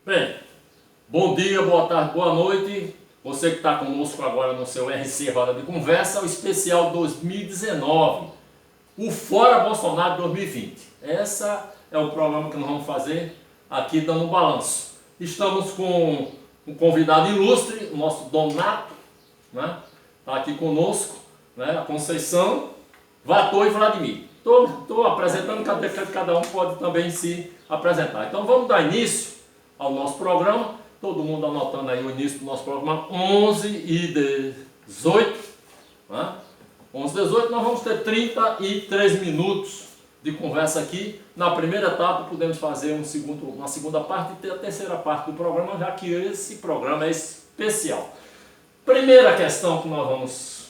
Bem, bom dia, boa tarde, boa noite. Você que está conosco agora no seu RC Roda de Conversa, o especial 2019, o Fora Bolsonaro 2020. Esse é o programa que nós vamos fazer aqui dando um balanço. Estamos com um convidado ilustre, o nosso Donato, né? Está aqui conosco, né? A Conceição, Vator e Vladimir. Estou apresentando, cada um pode também se apresentar. Então vamos dar início ao nosso programa, todo mundo anotando aí o início do nosso programa, 11 e 18, né? 11 e 18, nós vamos ter 33 minutos de conversa aqui. Na primeira etapa podemos fazer uma segunda parte e ter a terceira parte do programa, já que esse programa é especial. Primeira questão que nós vamos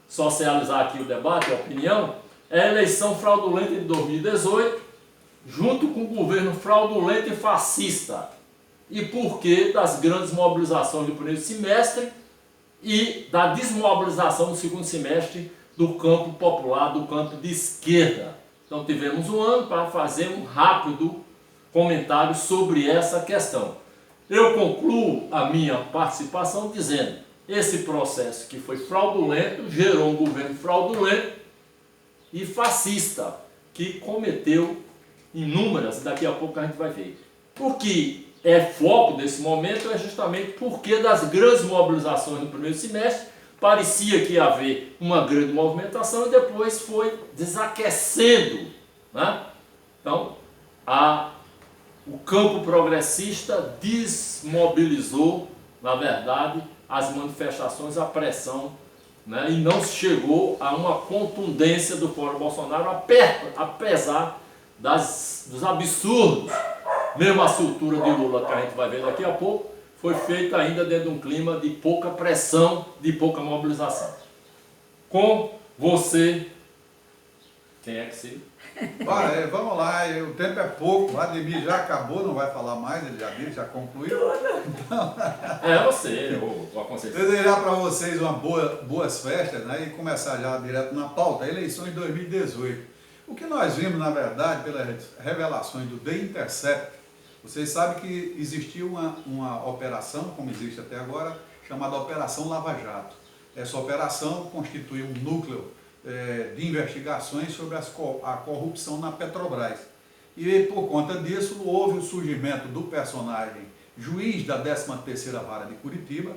socializar aqui o debate, a opinião, é a eleição fraudulenta de 2018, junto com o governo fraudulento e fascista. E porquê das grandes mobilizações do primeiro semestre e da desmobilização do segundo semestre do campo popular, do campo de esquerda. Então tivemos um ano para fazer um rápido comentário sobre essa questão. Eu concluo a minha participação dizendo: esse processo que foi fraudulento gerou um governo fraudulento e fascista que cometeu inúmeras, daqui a pouco a gente vai ver. O que é foco desse momento é justamente porque das grandes mobilizações no primeiro semestre parecia que ia haver uma grande movimentação e depois foi desaquecendo, né? Então, o campo progressista desmobilizou, na verdade, as manifestações, a pressão, né? E não se chegou a uma contundência do Fora Bolsonaro, apesar dos absurdos. Mesmo a soltura de Lula, que a gente vai ver daqui a pouco, foi feita ainda dentro de um clima de pouca pressão, de pouca mobilização. Com você, quem é que se... Vamos lá, o tempo é pouco, o Vladimir já acabou, não vai falar mais, ele já disse, já concluiu. Então, você, a Conceição. Desejar para vocês boas festas, né, e começar já direto na pauta, eleições de 2018. O que nós vimos, na verdade, pelas revelações do The Intercept, vocês sabem que existiu uma operação, como existe até agora, chamada Operação Lava Jato. Essa operação constituiu um núcleo de investigações sobre a corrupção na Petrobras. E por conta disso houve o surgimento do personagem juiz da 13ª Vara de Curitiba,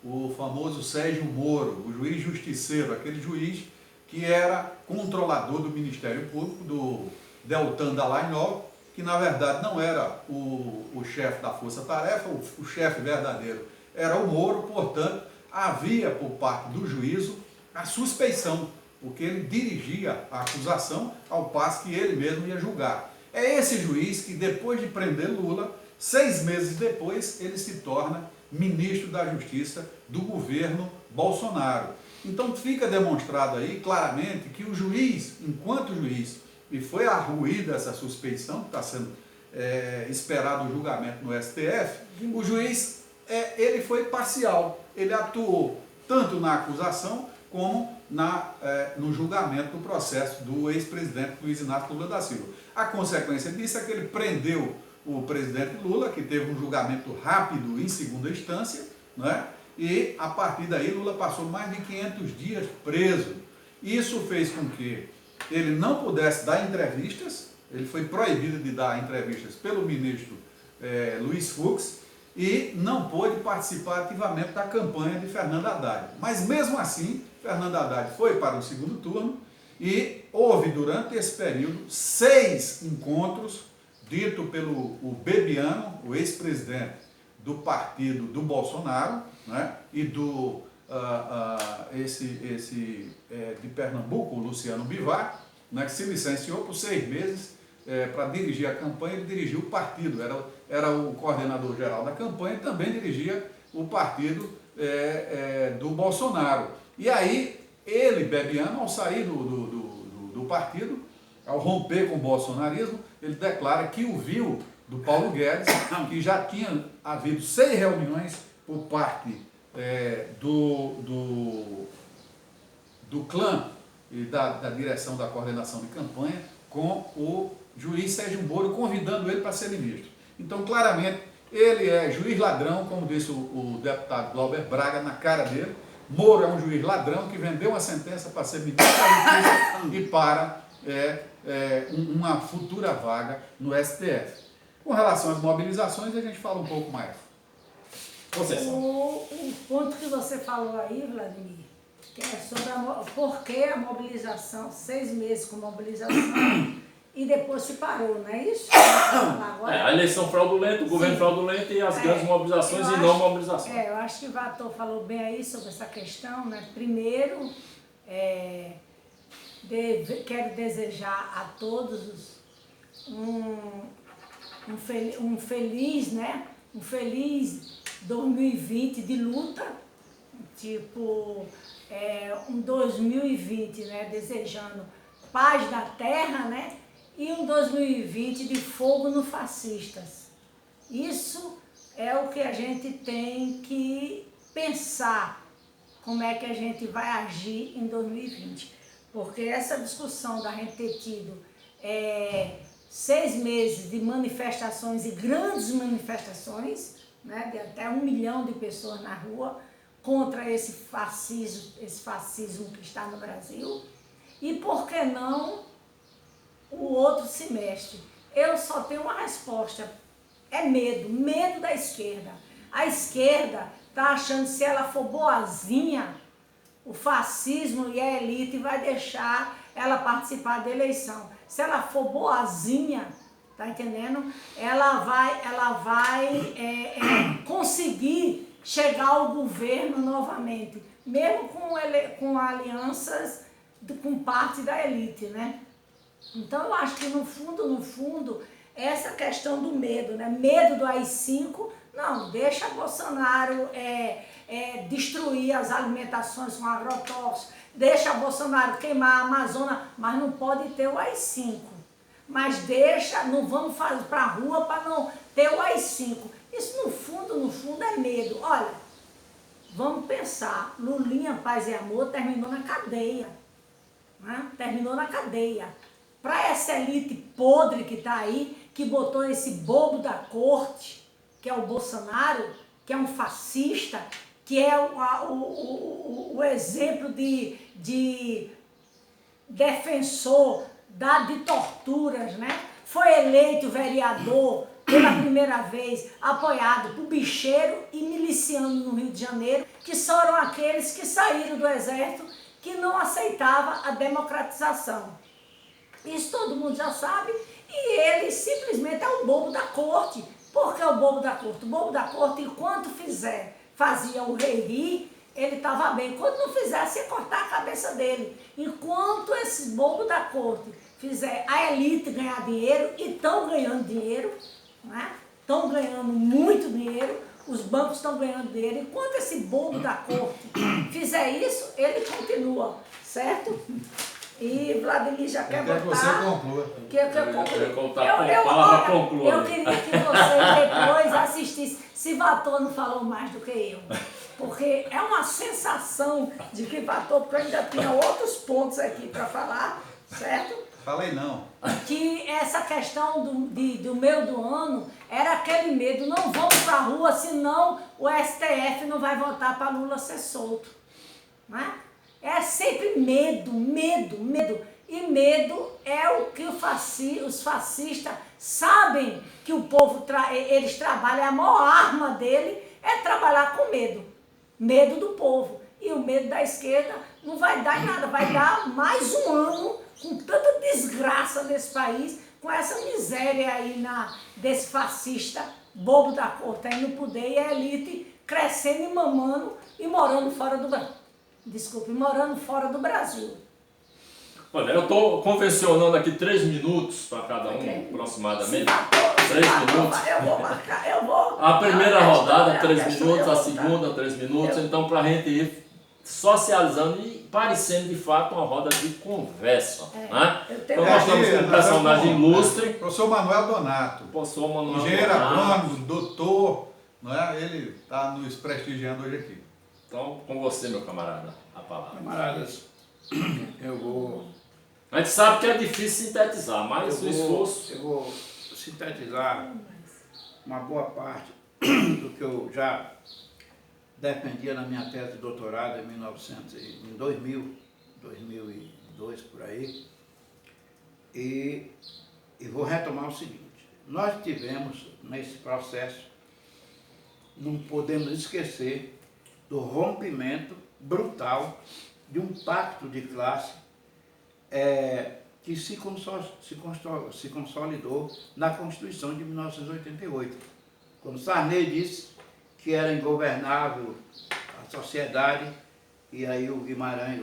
o famoso Sérgio Moro, o juiz justiceiro, aquele juiz que era controlador do Ministério Público, do Deltan Dallagnol, que na verdade não era o chefe da força-tarefa, o chefe verdadeiro era o Moro, portanto, havia por parte do juízo a suspeição, porque ele dirigia a acusação ao passo que ele mesmo ia julgar. É esse juiz que, depois de prender Lula, 6 meses depois, ele se torna ministro da Justiça do governo Bolsonaro. Então fica demonstrado aí claramente que o juiz, enquanto juiz, e foi arruída essa suspeição, que está sendo esperado o julgamento no STF, o juiz ele foi parcial, ele atuou tanto na acusação como no julgamento do processo do ex-presidente Luiz Inácio Lula da Silva. A consequência disso é que ele prendeu o presidente Lula, que teve um julgamento rápido em segunda instância, né? E a partir daí Lula passou mais de 500 dias preso. Isso fez com que ele não pudesse dar entrevistas, ele foi proibido de dar entrevistas pelo ministro Luiz Fux e não pôde participar ativamente da campanha de Fernando Haddad. Mas mesmo assim, Fernando Haddad foi para o segundo turno e houve durante esse período 6 encontros dito pelo Bebiano, o ex-presidente do partido do Bolsonaro, né, e do de Pernambuco, o Luciano Bivar, né, que se licenciou por 6 meses para dirigir a campanha. Ele dirigiu o partido, era o coordenador geral da campanha e também dirigia o partido do Bolsonaro. E aí, ele, Bebiano, ao sair do partido, ao romper com o bolsonarismo, ele declara que ouviu do Paulo Guedes que já tinha havido 6 reuniões por parte do clã e da direção da coordenação de campanha com o juiz Sérgio Moro, convidando ele para ser ministro. Então, claramente, Ele é juiz ladrão, como disse o deputado Glauber Braga na cara dele. Moro é um juiz ladrão que vendeu uma sentença para ser ministro da Justiça e para uma futura vaga no STF. Com relação às mobilizações, a gente fala um pouco mais. O ponto que você falou aí, Vladimir, que é sobre por que a mobilização, 6 meses com mobilização, e depois se parou, não é isso? Agora, a eleição fraudulenta, o governo fraudulento e as grandes mobilizações e não mobilizações. Eu acho que o Vator falou bem aí sobre essa questão, né? Primeiro, quero desejar a todos um feliz, né? Um feliz 2020 de luta, tipo, um 2020, né? Desejando paz na terra, né? E um 2020 de fogo no fascistas. Isso é o que a gente tem que pensar, como é que a gente vai agir em 2020. Porque essa discussão da gente ter tido 6 meses de manifestações e grandes manifestações, né, de até 1 milhão de pessoas na rua, contra esse fascismo que está no Brasil. E por que não o outro semestre? Eu só tenho uma resposta, é medo da esquerda. A esquerda está achando que se ela for boazinha, o fascismo e a elite vai deixar ela participar da eleição. Se ela for boazinha, tá entendendo? Ela vai conseguir chegar ao governo novamente, mesmo com alianças com parte da elite, né? Então eu acho que no fundo, essa questão do medo, né? Medo do AI-5, não, deixa Bolsonaro destruir as alimentações com agrotóxicos, deixa Bolsonaro queimar a Amazônia, mas não pode ter o AI-5. Mas não vamos fazer para a rua para não ter o AI-5. Isso no fundo é medo. Olha, vamos pensar, Lulinha, Paz e Amor terminou na cadeia. Né? Terminou na cadeia. Para essa elite podre que está aí, que botou esse bobo da corte, que é o Bolsonaro, que é um fascista, que é o exemplo de defensor de torturas, né? Foi eleito vereador pela primeira vez, apoiado por bicheiro e miliciano no Rio de Janeiro, que foram aqueles que saíram do exército, que não aceitava a democratização. Isso todo mundo já sabe, e ele simplesmente é o bobo da corte. Por que o bobo da corte? O bobo da corte, enquanto fazia o rei rir, ele estava bem. Quando não fizesse, ia cortar a cabeça dele. Enquanto esse bobo da corte fizer a elite ganhar dinheiro, e estão ganhando dinheiro, né? Estão ganhando muito dinheiro, os bancos estão ganhando dinheiro. Enquanto esse bobo da corte fizer isso, ele continua, certo? E Vladimir já quer botar... Que você conclua. Que eu conclua. Eu queria que vocês depois assistissem. Se Vator não falou mais do que eu. Porque é uma sensação de que Vator, porque eu ainda tinha outros pontos aqui para falar, certo? Falei não. Que essa questão do meio do ano era aquele medo, não vamos para a rua, senão o STF não vai votar para Lula ser solto. Não é? É sempre medo. E medo é o que os fascistas sabem que o povo, eles trabalham, a maior arma dele é trabalhar com medo. Medo do povo. E o medo da esquerda não vai dar em nada, vai dar mais um ano com tanta desgraça nesse país, com essa miséria aí desse fascista bobo da corte aí no poder e a elite crescendo e mamando e morando fora do Brasil. Morando fora do Brasil. Olha, eu estou convencionando aqui 3 minutos para cada um, aproximadamente. 3 minutos. Eu vou marcar, eu vou. A primeira rodada, 3 minutos, a segunda, 3 minutos. Então, para a gente ir socializando e parecendo de fato uma roda de conversa. Né? Então, nós estamos com um personagem ilustre. Professor Manuel Donato. Professor Manuel engenheiro Donato. agrônomo, doutor, não é? Ele está nos prestigiando hoje aqui. Então, com você, meu camarada, a palavra. Camaradas, eu vou... A gente sabe que é difícil sintetizar, mas o esforço... Eu vou sintetizar uma boa parte do que eu já defendia na minha tese de doutorado em 2002, por aí. E vou retomar o seguinte: nós tivemos nesse processo, não podemos esquecer do rompimento brutal de um pacto de classe que se consolidou na Constituição de 1988, quando Sarney disse que era ingovernável a sociedade, e aí o Guimarães,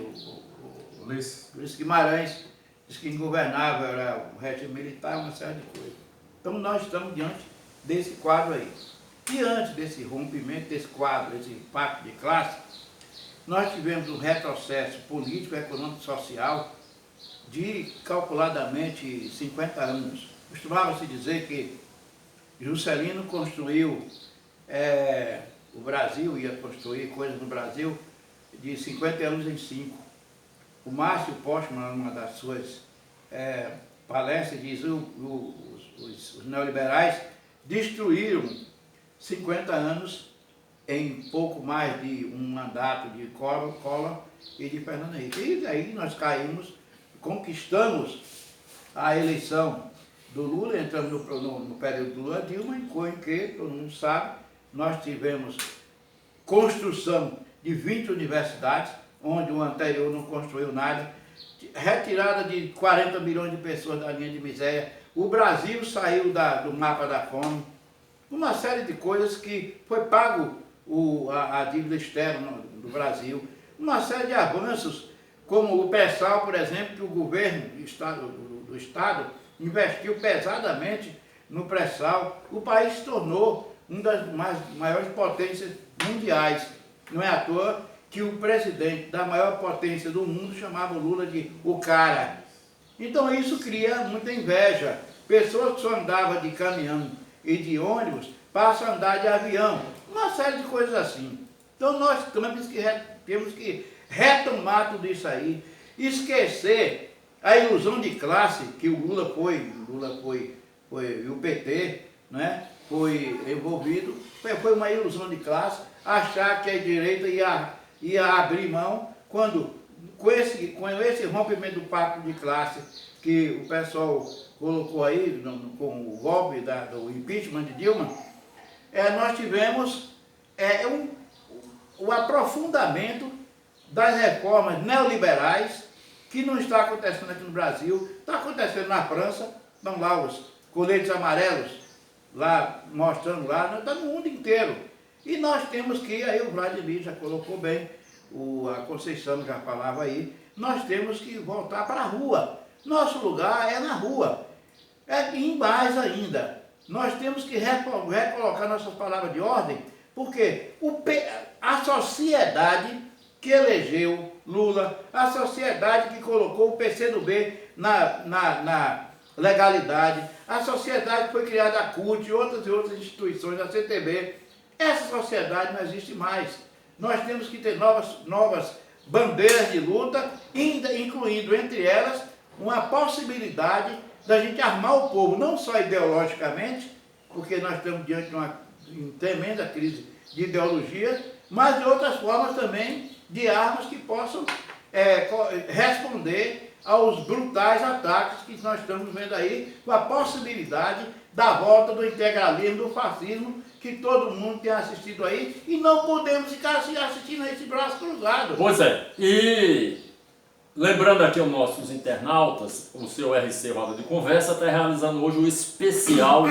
Ulisses Guimarães, disse que ingovernável era o regime militar, uma série de coisas. Então nós estamos diante desse quadro aí. Diante desse rompimento, desse quadro, desse pacto de classe, nós tivemos um retrocesso político, econômico e social de calculadamente 50 anos. Costumava-se dizer que Juscelino construiu o Brasil, ia construir coisas no Brasil de 50 anos em 5. O Márcio Postman, numa das suas palestras, diz que os neoliberais destruíram 50 anos em pouco mais de um mandato de Collor e de Fernando Henrique. E daí nós caímos, conquistamos a eleição do Lula, entramos no período do Lula Dilma, em que, todo mundo sabe, nós tivemos construção de 20 universidades, onde o anterior não construiu nada, retirada de 40 milhões de pessoas da linha de miséria, o Brasil saiu do mapa da fome, uma série de coisas que foi pago a dívida externa do Brasil, uma série de avanços, como o pré-sal, por exemplo, que o governo do Estado investiu pesadamente no pré-sal. O país se tornou uma das maiores potências mundiais. Não é à toa que o presidente da maior potência do mundo chamava o Lula de o cara. Então isso cria muita inveja. Pessoas que só andavam de caminhão e de ônibus passam a andar de avião. Uma série de coisas assim. Então nós temos que retomar tudo isso aí, esquecer a ilusão de classe que o Lula foi e o PT, né, foi envolvido. Foi uma ilusão de classe achar que a direita ia abrir mão quando, com esse rompimento do pacto de classe que o pessoal colocou aí com o golpe do impeachment de Dilma, nós tivemos o aprofundamento das reformas neoliberais que não está acontecendo aqui no Brasil, está acontecendo na França, estão lá os coletes amarelos, lá mostrando lá, está no mundo inteiro. E nós temos que, aí o Vladimir já colocou bem, a Conceição já falava aí, nós temos que voltar para a rua. Nosso lugar é na rua. E mais ainda, nós temos que recolocar nossas palavras de ordem, porque a sociedade que elegeu Lula, a sociedade que colocou o PCdoB na legalidade, a sociedade que foi criada a CUT e outras instituições, a CTB, essa sociedade não existe mais. Nós temos que ter novas bandeiras de luta, incluindo entre elas uma possibilidade da gente armar o povo, não só ideologicamente, porque nós estamos diante de uma tremenda crise de ideologia, mas de outras formas também de armas que possam responder aos brutais ataques que nós estamos vendo aí, com a possibilidade da volta do integralismo, do fascismo, que todo mundo tem assistido aí, e não podemos ficar assistindo a esse braço cruzado. Pois é, e lembrando aqui aos nossos internautas, o seu RC Roda de Conversa está realizando hoje o especial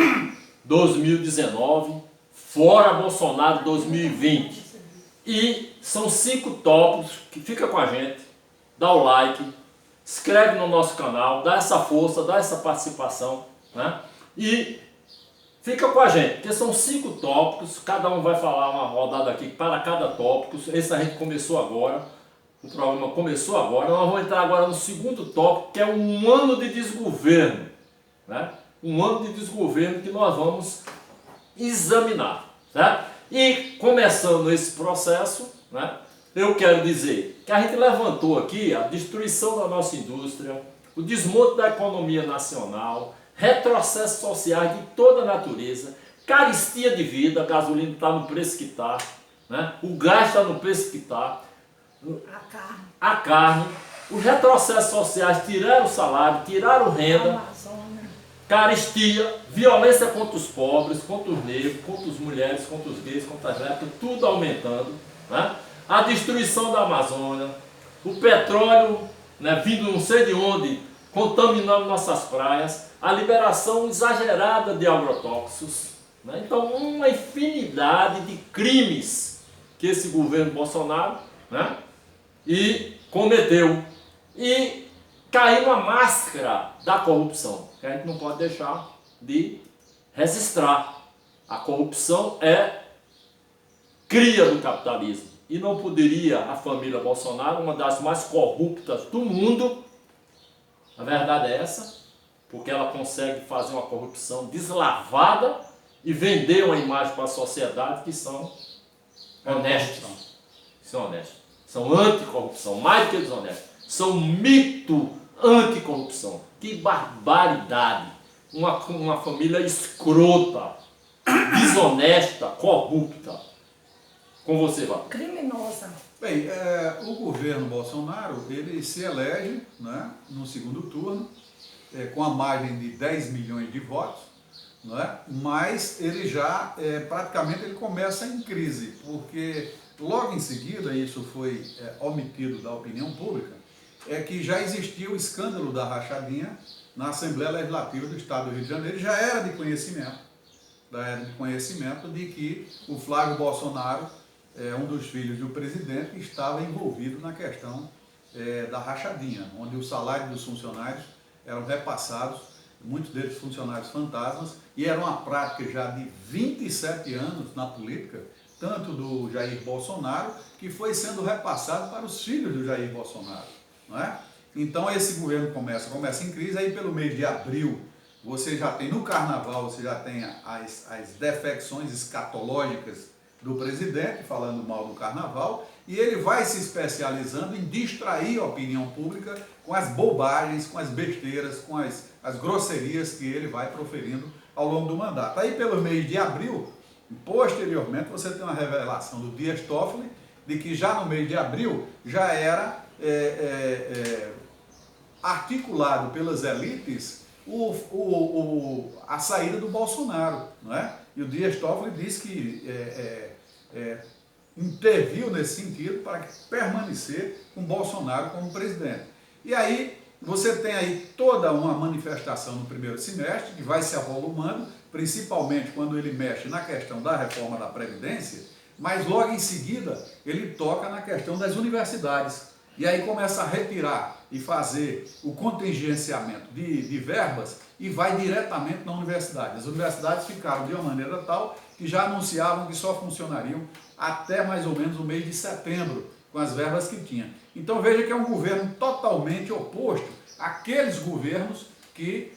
2019, Fora Bolsonaro 2020. E são 5 tópicos que fica com a gente, dá o like, inscreve no nosso canal, dá essa força, dá essa participação, né? E fica com a gente, porque são 5 tópicos, cada um vai falar uma rodada aqui para cada tópico. Esse a gente começou agora, o programa começou agora, nós vamos entrar agora no segundo tópico, que é um ano de desgoverno, né? Um ano de desgoverno que nós vamos examinar, certo? E começando esse processo, né, eu quero dizer que a gente levantou aqui a destruição da nossa indústria, o desmonte da economia nacional, retrocessos sociais de toda a natureza, carestia de vida, a gasolina está no preço que está, né? O gás está no preço que está, a carne, os retrocessos sociais tiraram o salário, tiraram renda, Amazônia. carestia, violência contra os pobres, contra os negros, contra as mulheres, contra os gays, contra as lésbicas, tudo aumentando, né? A destruição da Amazônia, o petróleo, né, vindo não sei de onde, contaminando nossas praias, a liberação exagerada de agrotóxicos, né? Então, uma infinidade de crimes que esse governo Bolsonaro, né, cometeu. E caiu na máscara da corrupção, que a gente não pode deixar de registrar. A corrupção é cria do capitalismo. E não poderia a família Bolsonaro, uma das mais corruptas do mundo, a verdade é essa, porque ela consegue fazer uma corrupção deslavada e vender uma imagem para a sociedade que são honestos. São honestos. São anticorrupção, mais do que desonestos. São mito anticorrupção. Que barbaridade! Uma família escrota, desonesta, corrupta. Com você, Val. Criminosa. Bem, o governo Bolsonaro, ele se elege, né, no segundo turno, com a margem de 10 milhões de votos, né, mas ele já, praticamente, ele começa em crise, porque logo em seguida, isso foi omitido da opinião pública, é que já existia o escândalo da rachadinha na Assembleia Legislativa do Estado do Rio de Janeiro, já era de conhecimento, de que o Flávio Bolsonaro, um dos filhos do presidente, estava envolvido na questão da rachadinha, onde o salário dos funcionários eram repassados, muitos deles funcionários fantasmas, e era uma prática já de 27 anos na política, tanto do Jair Bolsonaro, que foi sendo repassado para os filhos do Jair Bolsonaro, não é? Então esse governo começa em crise, aí pelo mês de abril, você já tem no carnaval, você já tem as defecções escatológicas do presidente, falando mal do carnaval, e ele vai se especializando em distrair a opinião pública com as bobagens, com as besteiras, com as grosserias que ele vai proferindo ao longo do mandato. Aí pelo mês de abril, posteriormente, você tem uma revelação do Dias Toffoli, de que já no mês de abril já era articulado pelas elites a saída do Bolsonaro, não é? E o Dias Toffoli disse que interviu nesse sentido para permanecer com Bolsonaro como presidente. E aí você tem aí toda uma manifestação no primeiro semestre que vai se avolumando, principalmente quando ele mexe na questão da reforma da Previdência, mas logo em seguida ele toca na questão das universidades. E aí começa a retirar e fazer o contingenciamento de verbas e vai diretamente na universidade. As universidades ficaram de uma maneira tal que já anunciavam que só funcionariam até mais ou menos o mês de setembro, com as verbas que tinha. Então veja que é um governo totalmente oposto àqueles governos que,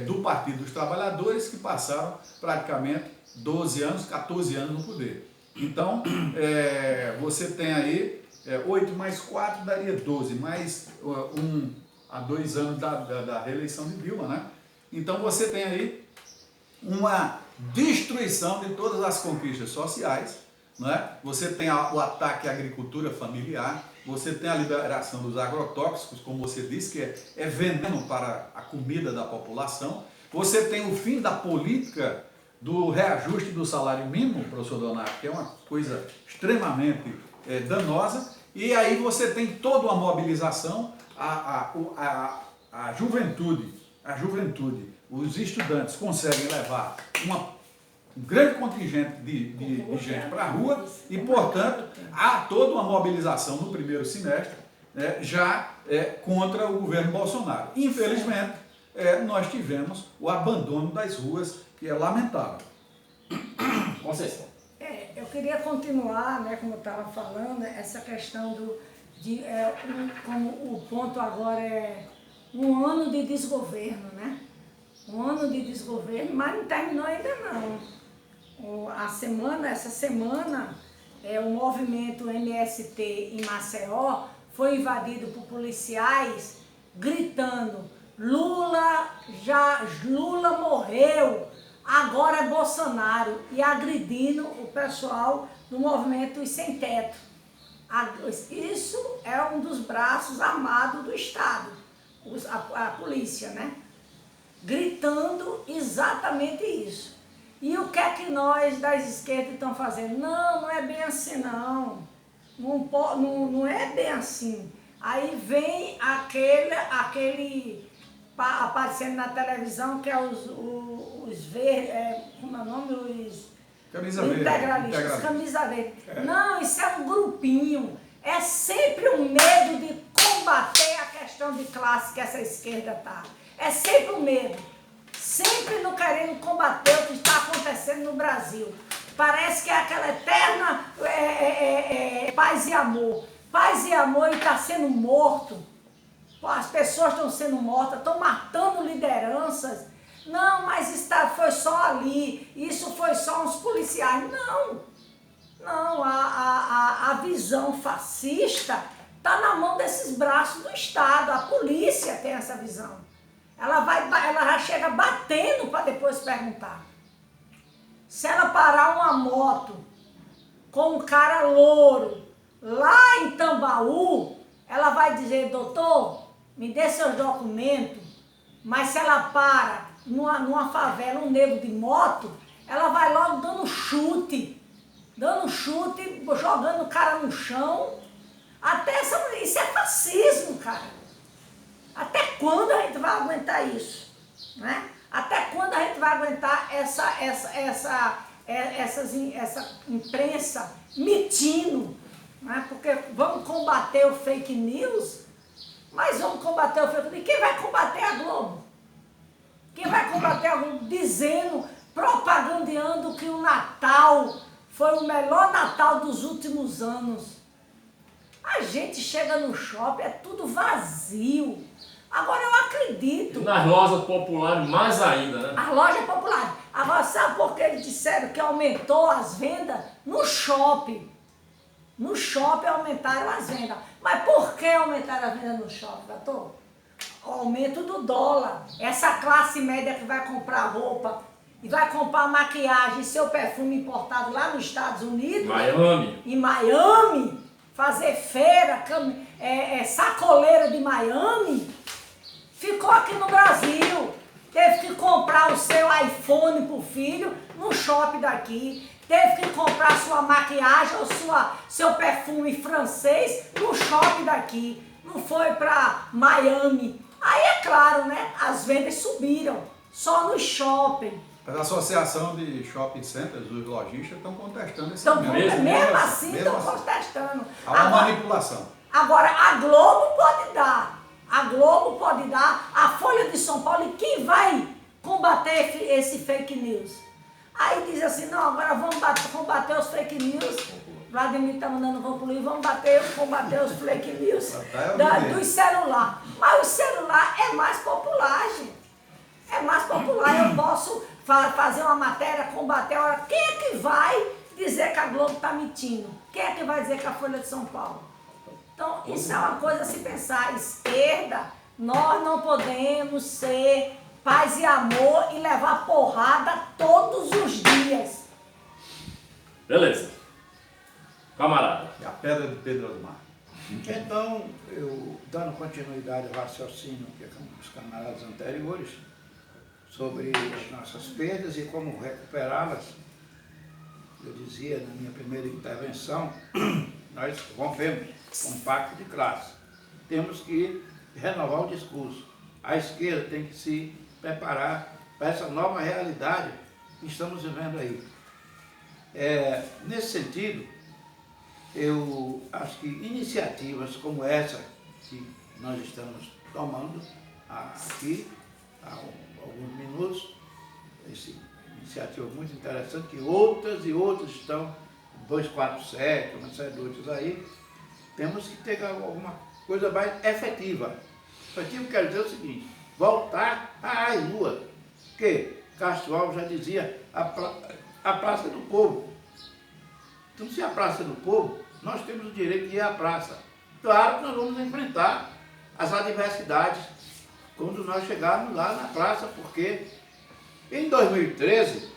do Partido dos Trabalhadores, que passaram praticamente 12 anos, 14 anos no poder. Então, você tem aí 8 mais 4 daria 12, mais 1 a 2 anos da reeleição de Dilma, né? Então você tem aí uma destruição de todas as conquistas sociais, né? Você tem o ataque à agricultura familiar, você tem a liberação dos agrotóxicos, como você disse, que é veneno para a comida da população. Você tem o fim da política do reajuste do salário mínimo, professor Donato, que é uma coisa extremamente danosa, e aí você tem toda uma mobilização, a juventude, os estudantes conseguem levar um grande contingente de gente para a rua e, portanto, há toda uma mobilização no primeiro semestre, contra o governo Bolsonaro. Infelizmente, nós tivemos o abandono das ruas, que é lamentável. Conceição. Eu queria continuar, né, como eu estava falando, essa questão como o ponto agora é um ano de desgoverno, né? Um ano de desgoverno, mas não terminou ainda não. Essa semana, o movimento MST em Maceió foi invadido por policiais gritando: Lula morreu, Agora é Bolsonaro e agredindo o pessoal do movimento Os Sem Teto. Isso é um dos braços armados do Estado, a polícia, né? Gritando exatamente isso. E o que é que nós das esquerdas estamos fazendo? Não, não é bem assim não. Não é bem assim. Aí vem aquele aparecendo na televisão, que é os verdes, como é o nome? Os Camisa verde. integralistas, camisa verde. Não, isso é um grupinho. É sempre o medo de combater a questão de classe que essa esquerda está. É sempre o medo. Sempre não querendo combater o que está acontecendo no Brasil. Parece que é aquela eterna paz e amor. Paz e amor e está sendo morto. As pessoas estão sendo mortas, estão matando lideranças. Não, mas foi só ali, isso foi só uns policiais. Não, a visão fascista está na mão desses braços do Estado. A polícia tem essa visão. Ela já chega batendo para depois perguntar. Se ela parar uma moto com um cara louro lá em Tambaú, ela vai dizer, doutor, me dê seus documentos. Mas se ela para numa favela, um nego de moto, ela vai logo dando chute, jogando o cara no chão. Isso é fascismo, cara. Até quando a gente vai aguentar isso? Né? Até quando a gente vai aguentar essa imprensa mentindo? Né? Porque vamos combater o fake news, mas vamos combater o fake news. E quem vai combater a Globo? Quem vai combater a Globo dizendo, propagandeando que o Natal foi o melhor Natal dos últimos anos? A gente chega no shopping, é tudo vazio. Agora eu acredito. E nas lojas populares mais ainda, né? As lojas populares. Agora sabe por que eles disseram que aumentou as vendas? No shopping. No shopping aumentaram as vendas. Mas por que aumentaram as vendas no shopping, doutor? O aumento do dólar. Essa classe média que vai comprar roupa e vai comprar maquiagem e seu perfume importado lá nos Estados Unidos. Em Miami. Fazer feira, sacoleira de Miami. Ficou aqui no Brasil. Teve que comprar o seu iPhone pro filho no shopping daqui. Teve que comprar sua maquiagem ou seu perfume francês no shopping daqui. Não foi para Miami. Aí é claro, né? As vendas subiram. Só no shopping. Mas a Associação de Shopping Centers, os lojistas, estão contestando esse mesmo assim estão contestando. Há uma manipulação. Agora, a Globo pode dar. A Globo pode dar. A Folha de São Paulo. E quem vai combater esse fake news? Aí diz assim, não, agora vamos combater os fake news. Vladimir está mandando concluir, vamos combater os fake news dos celulares. Mas o celular é mais popular, gente. É mais popular. Eu posso fazer uma matéria, combater a hora. Quem é que vai dizer que a Globo está mentindo? Quem é que vai dizer que a Folha de São Paulo? Então, isso é uma coisa a se pensar. A esquerda, nós não podemos ser paz e amor e levar porrada todos os dias. Beleza. Camarada. E a pedra de Pedro Osmar. Então, eu dando continuidade ao raciocínio que os camaradas anteriores sobre as nossas perdas e como recuperá-las, eu dizia na minha primeira intervenção, nós rompemos com um pacto de classe. Temos que renovar o discurso. A esquerda tem que se preparar para essa nova realidade que estamos vivendo aí. Nesse sentido, eu acho que iniciativas como essa que nós estamos tomando aqui há alguns minutos, essa iniciativa muito interessante, que outras e outras estão, 247, uma série de outros aí, temos que ter alguma coisa mais efetiva. Efetivo quer dizer o seguinte, voltar às ruas, que Castro Alves já dizia, a Praça do Povo. Então, se é a Praça do Povo, nós temos o direito de ir à praça. Claro que nós vamos enfrentar as adversidades quando nós chegarmos lá na praça, porque Em 2013,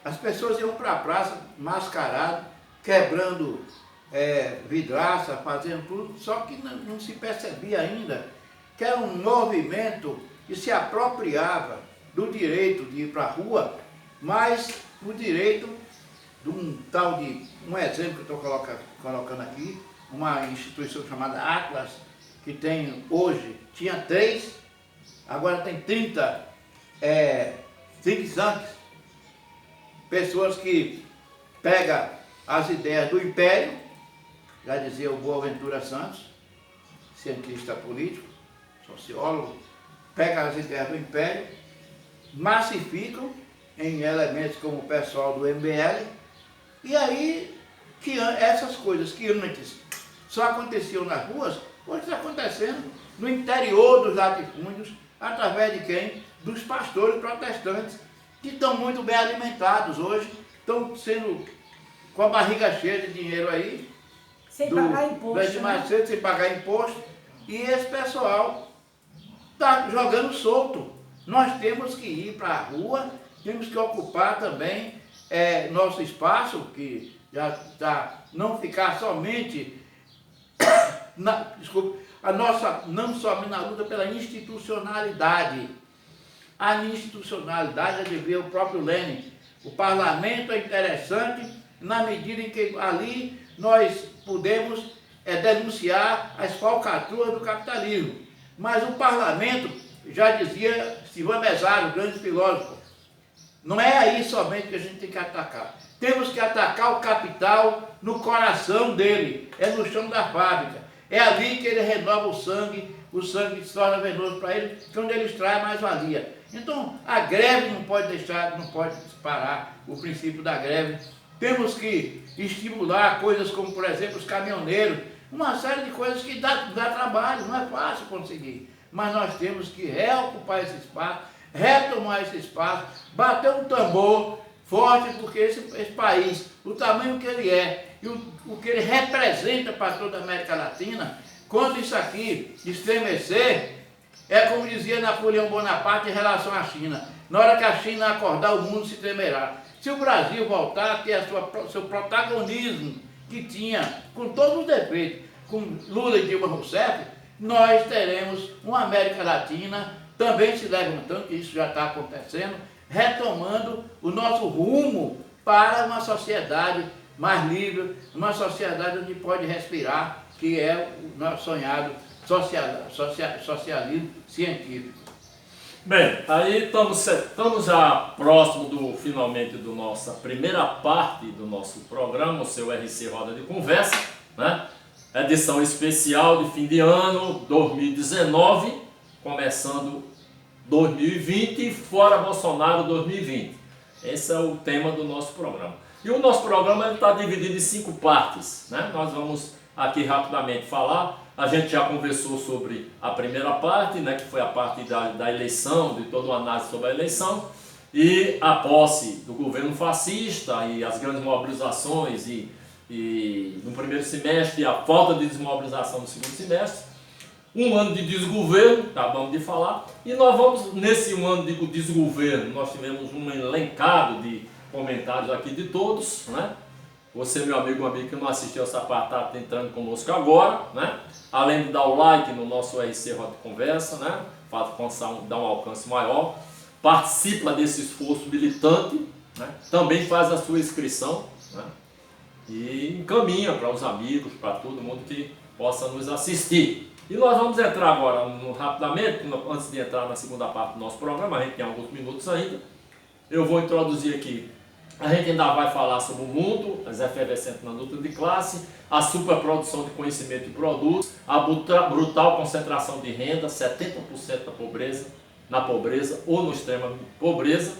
as pessoas iam para a praça mascarado, quebrando vidraça, fazendo tudo, só que não se percebia ainda que era um movimento que se apropriava do direito de ir para a rua, mas o direito de um tal de, um exemplo que eu estou colocando aqui, uma instituição chamada Atlas, que tem hoje, tinha 3, agora tem 30 think tanks, pessoas que pegam as ideias do Império, já dizia o Boaventura Santos, cientista político, sociólogo, pega as ideias do Império, massificam em elementos como o pessoal do MBL, e aí que essas coisas que antes só aconteciam nas ruas, hoje está acontecendo no interior dos latifúndios, através de quem? Dos pastores protestantes, que estão muito bem alimentados hoje, estão sendo com a barriga cheia de dinheiro aí, sem pagar imposto, né? Sem pagar imposto, e esse pessoal está jogando solto. Nós temos que ir para a rua, temos que ocupar também nosso espaço, que já está, não ficar somente, não somente na luta pela institucionalidade. A institucionalidade é de ver o próprio Lenin. O parlamento é interessante na medida em que ali nós podemos denunciar as falcatruas do capitalismo. Mas o parlamento, já dizia Silvio Mesário, grande filósofo, não é aí somente que a gente tem que atacar. Temos que atacar o capital no coração dele, é no chão da fábrica. É ali que ele renova o sangue se torna venenoso para ele, que é onde ele extrai mais valia. Então, a greve não pode parar o princípio da greve. Temos que estimular coisas como, por exemplo, os caminhoneiros, uma série de coisas que dá trabalho, não é fácil conseguir. Mas nós temos que reocupar esse espaço, retomar esse espaço, bater um tambor forte, porque esse país, o tamanho que ele é e o que ele representa para toda a América Latina, quando isso aqui estremecer, é como dizia Napoleão Bonaparte em relação à China. Na hora que a China acordar, o mundo se tremerá. Se o Brasil voltar a ter seu protagonismo que tinha, com todos os defeitos, com Lula e Dilma Rousseff, nós teremos uma América Latina também se levantando, que isso já está acontecendo, retomando o nosso rumo para uma sociedade mais livre, uma sociedade onde pode respirar, que é o nosso sonhado socialismo científico. Bem, aí estamos já próximo finalmente da nossa primeira parte do nosso programa, o seu RC Roda de Conversa, né? Edição especial de fim de ano 2019, começando 2020 e fora Bolsonaro 2020. Esse é o tema do nosso programa. E o nosso programa está dividido em 5 partes, né? Nós vamos aqui rapidamente falar. A gente já conversou sobre a primeira parte, né, que foi a parte da eleição, de toda uma análise sobre a eleição, e a posse do governo fascista e as grandes mobilizações e no primeiro semestre, a falta de desmobilização no segundo semestre. Um ano de desgoverno, acabamos de falar, e nós vamos, nesse ano de desgoverno, nós tivemos um elencado de comentários aqui de todos, né? Você, meu amigo que não assistiu essa parte, está entrando conosco agora, né? Além de dar o like no nosso RC Roda de Conversa, né? Para dar um alcance maior, participa desse esforço militante, né? Também faz a sua inscrição, né? E encaminha para os amigos, para todo mundo que possa nos assistir. E nós vamos entrar agora rapidamente, antes de entrar na segunda parte do nosso programa, a gente tem alguns minutos ainda. Eu vou introduzir aqui. A gente ainda vai falar sobre o mundo, as efervescentes na luta de classe, a superprodução de conhecimento e produtos, a brutal concentração de renda, 70% na pobreza ou no extrema pobreza,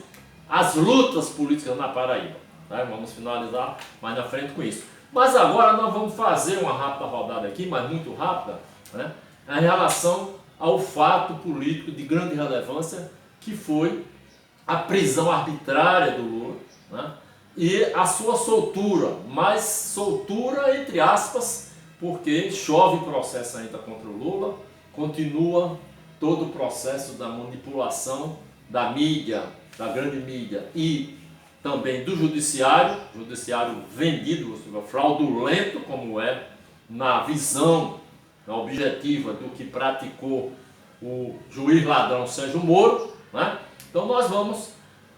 as lutas políticas na Paraíba. Né? Vamos finalizar mais na frente com isso. Mas agora nós vamos fazer uma rápida rodada aqui, mas muito rápida, né? Em relação ao fato político de grande relevância que foi a prisão arbitrária do Lula, né? E a sua soltura, mas soltura entre aspas, porque chove processo ainda contra o Lula, continua todo o processo da manipulação da mídia, da grande mídia e também do judiciário vendido, fraudulento como é, na visão objetiva do que praticou o juiz ladrão Sérgio Moro, né? Então nós vamos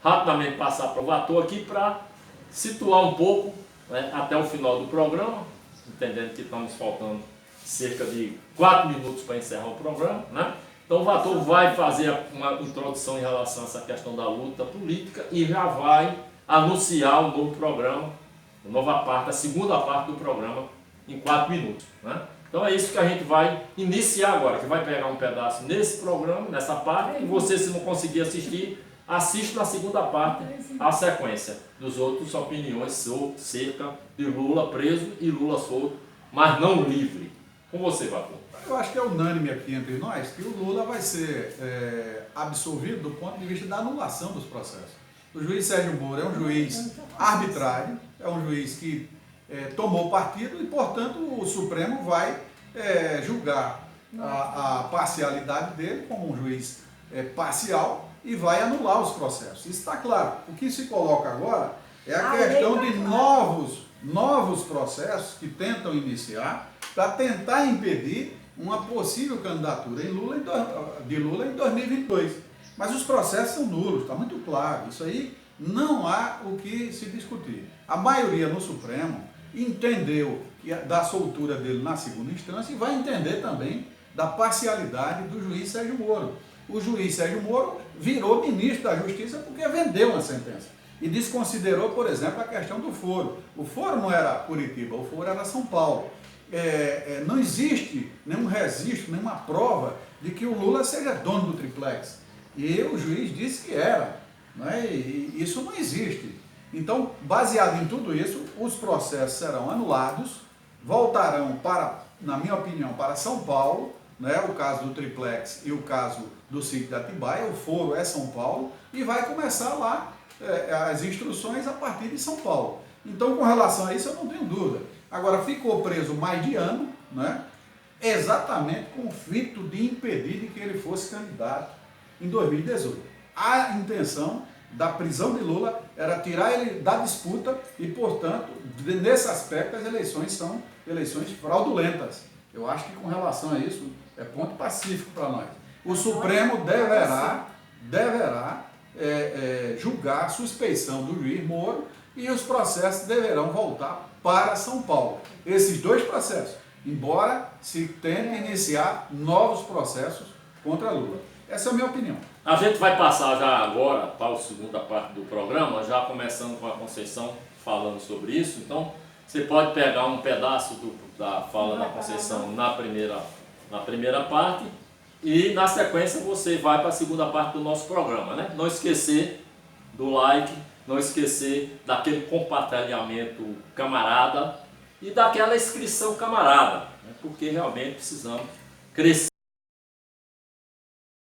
rapidamente passar para o ator aqui para situar um pouco, né, até o final do programa, entendendo que estamos faltando cerca de 4 minutos para encerrar o programa, né? Então o Vator vai fazer uma introdução em relação a essa questão da luta política e já vai anunciar o novo programa, a nova parte, a segunda parte do programa em 4 minutos, né? Então é isso que a gente vai iniciar agora, que vai pegar um pedaço nesse programa, nessa parte, e você, se não conseguir assistir, assiste na segunda parte a sequência dos outros opiniões cerca de Lula preso e Lula solto, mas não livre. Com você, Vator. Eu acho que é unânime aqui entre nós que o Lula vai ser absolvido do ponto de vista da anulação dos processos. O juiz Sérgio Moro é um juiz arbitrário, é um juiz que tomou partido e, portanto, o Supremo vai julgar a parcialidade dele como um juiz parcial e vai anular os processos. Isso está claro. O que se coloca agora é a questão de novos processos que tentam iniciar para tentar impedir uma possível candidatura de Lula em 2022. Mas os processos são nulos, está muito claro. Isso aí não há o que se discutir. A maioria no Supremo entendeu da soltura dele na segunda instância e vai entender também da parcialidade do juiz Sérgio Moro. O juiz Sérgio Moro virou ministro da Justiça porque vendeu uma sentença e desconsiderou, por exemplo, a questão do foro. O foro não era Curitiba, o foro era São Paulo. Não existe nenhum registro, nenhuma prova de que o Lula seja dono do triplex. E o juiz disse que era, né? E isso não existe. Então, baseado em tudo isso, os processos serão anulados, voltarão para, na minha opinião, para São Paulo, né? O caso do triplex e o caso do sítio de Atibaia, o foro é São Paulo, e vai começar lá as instruções a partir de São Paulo. Então, com relação a isso, eu não tenho dúvida. Agora, ficou preso mais de ano, né? Exatamente com o fito de impedir de que ele fosse candidato em 2018. A intenção da prisão de Lula era tirar ele da disputa e, portanto, nesse aspecto, as eleições são eleições fraudulentas. Eu acho que, com relação a isso, é ponto pacífico para nós. O Supremo deverá julgar a suspeição do juiz Moro e os processos deverão voltar para São Paulo. Esses dois processos, embora se tente iniciar novos processos contra Lula. Essa é a minha opinião. A gente vai passar já agora para a segunda parte do programa, já começando com a Conceição falando sobre isso. Então, você pode pegar um pedaço da fala da Conceição na primeira parte e, na sequência, você vai para a segunda parte do nosso programa, né? Não esquecer do like, não esquecer daquele compartilhamento camarada e daquela inscrição camarada, né? Porque realmente precisamos crescer.